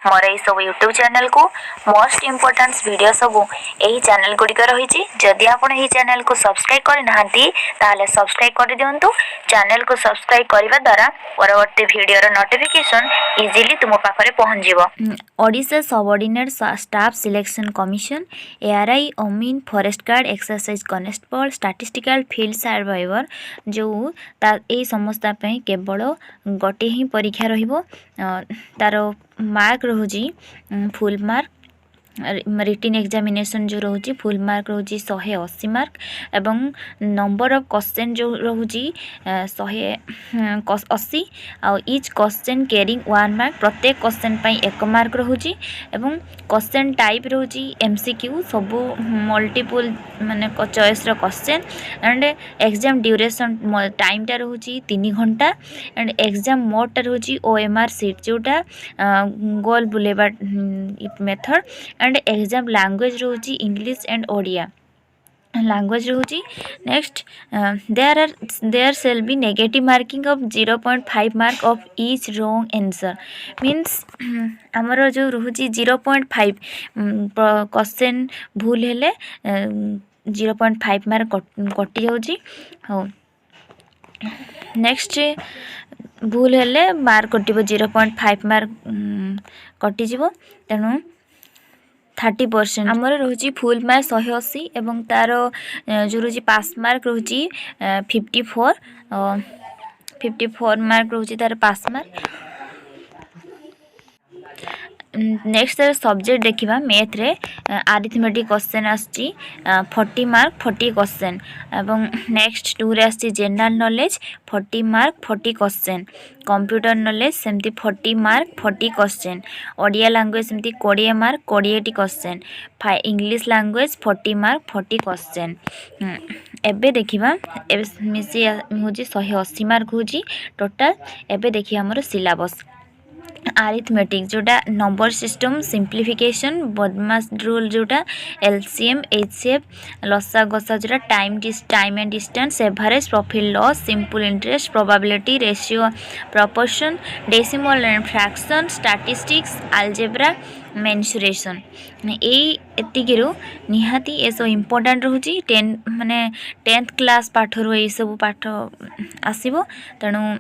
मोर यही सब YouTube channel को मोस्ट इम्पोर्टेंट वीडियो सब यही चैनल गुड़िक रही। जदि आप चैनल को सब्सक्राइब करना ताले सब्सक्राइब कर दिंतु। चैनल को सब्सक्राइब करने द्वारा परवर्ती वीडियो नोटिफिकेशन इजीली तुम पाखे पहुँच जाव। Odisha subordinate staff selection commission ARI अमीन forest guard excise constable statistical field surveyor जो यही समस्त केवल गोटे ही परीक्षा रहिबो। तार मार्क रोची फुल मार्क रिटिन एग्जामिनेशन जो रोची फुल मार्क रोची 180 मार्क एवं नंबर ऑफ क्वेश्चन जो रोची 180 आउ ईच क्वेश्चन कैरिंग 1 मार्क प्रत्येक क्वेश्चन पाई 1 मार्क रोची एवं क्वेश्चन टाइप रोची एमसीक्यू सबू मल्टीपल माने चॉइस रो question and exam duration time टा रोची 3 घंटा एंड एग्जाम मोड टा रोची ओएमआर सीट जोटा गोल बुलेवा मेथड एंड एग्जाम लैंग्वेज रोची इंग्लिश एंड ओडिया लैंग्वेज रोची। Next there shall be negative marking of 0.5 mark of each wrong answer means आमर जो रोची 0.5 क्वेश्चन भूल हेले 0.5 मार्क कटि जाउची। हो नेक्स्ट भूल हेले मार्क कटिबो 0.5 मार्क कटिजिबो तेणु 30% आमर रोची फुल मार्क 180 एवं तार जो रोची पास मार्क रोची 54 मार्क रोची तार पास मार्क। नेक्स्ट सब्जेक्ट देखिबा मैथ रे अरिथमेटिक क्वेश्चन आछि 40 मार्क 40 क्वेश्चन एवं नेक्स्ट 2 रे आछि general knowledge 40 mark 40 question computer knowledge सेमती 40 मार्क 40 क्वेश्चन ओडिया लैंग्वेज सेमती 20 mark 20 question English language 40 mark 40 question. एबे देखिबा एबे मिसी होजी 180 मार्क होजी टोटल। एबे देखिया हमर सिलेबस अरिथमेटिक जोटा number system simplification BODMAS rule जोटा एलसीएम एचसीएफ लसा गसा जोटा time and distance average profit loss simple interest probability ratio proportion decimal and fraction statistics algebra mensuration एतिकी निहाती ये सब इम्पोर्टेंट रोची 10 माने 10th क्लास पाठ रो ये सब पाठ आसीबो तेणु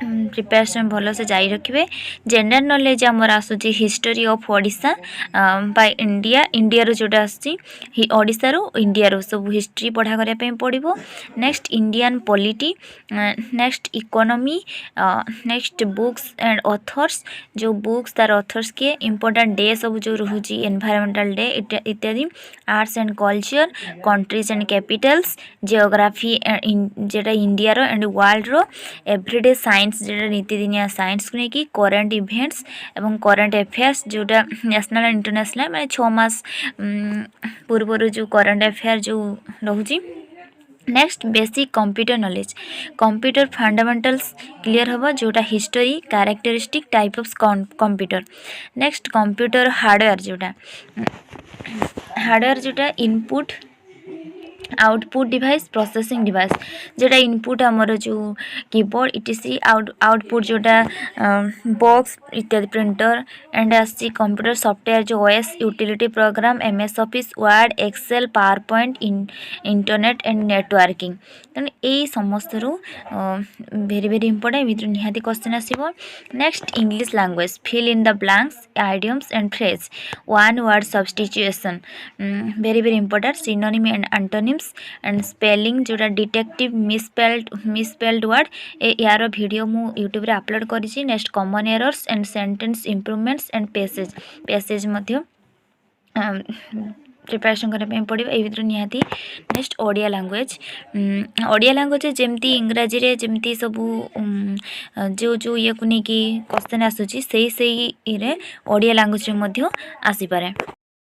प्रिपरेशन भल से जारी रखिए। जनरल नॉलेज आमर आसूची history of Odisha by India रो जोटा आसी ओडिशा रो इंडिया रो सब हिस्ट्री पढ़ा करिया पे पड़िबो। Next Indian polity next economy next books and authors जो बुक्स तार ऑथर्स के इम्पोर्टेंट डे सब जो रहुची एनवायरमेंटल डे इत्यादि arts and culture countries and capitals geography जेटा इंडिया रो एंड वर्ल्ड रो एवरीडे साइंस जोटा नीतिदिनिया साइंस को लेकिन करेन्ट इवेंट्स एवं करेन्ट अफेयर्स जोटा नेशनल एंड इंटरनेशनल माने 6 मास पूर्व जो करेन्ट अफेयर जो रोची। Next basic computer knowledge computer fundamentals clear होबा जोटा history characteristic type of computer. Next computer hardware जोटा input output device processing device जोटा इनपुट आमर जो कीबोर्ड इटीसी आउटपुट जोटा बॉक्स इत्यादि प्रिंटर एंड आसी कंप्यूटर सॉफ्टवेयर जो OS utility program MS Office Word Excel PowerPoint internet and networking तेणु यही समस्त वेरी वेरी इंपोर्टेंट भितर निहाती क्वेश्चन आसीबो। Next English language fill in the blanks idioms and phrase one word substitution very very important synonym and antonyms and spelling जोटा detective misspelled word यार video मु YouTube रे अपलोड करिछि। Next common errors and sentence improvements and passage मध्य preparation करने पड़ो ये भर निहाती। नेक्स्ट ओडिया लैंग्वेज जमती इंग्राजी रे जमती सबू जो जो ये को नहीं कि क्वेश्चन आसूची से ओडिया लैंग्वेज रे मध्य आसी पारे।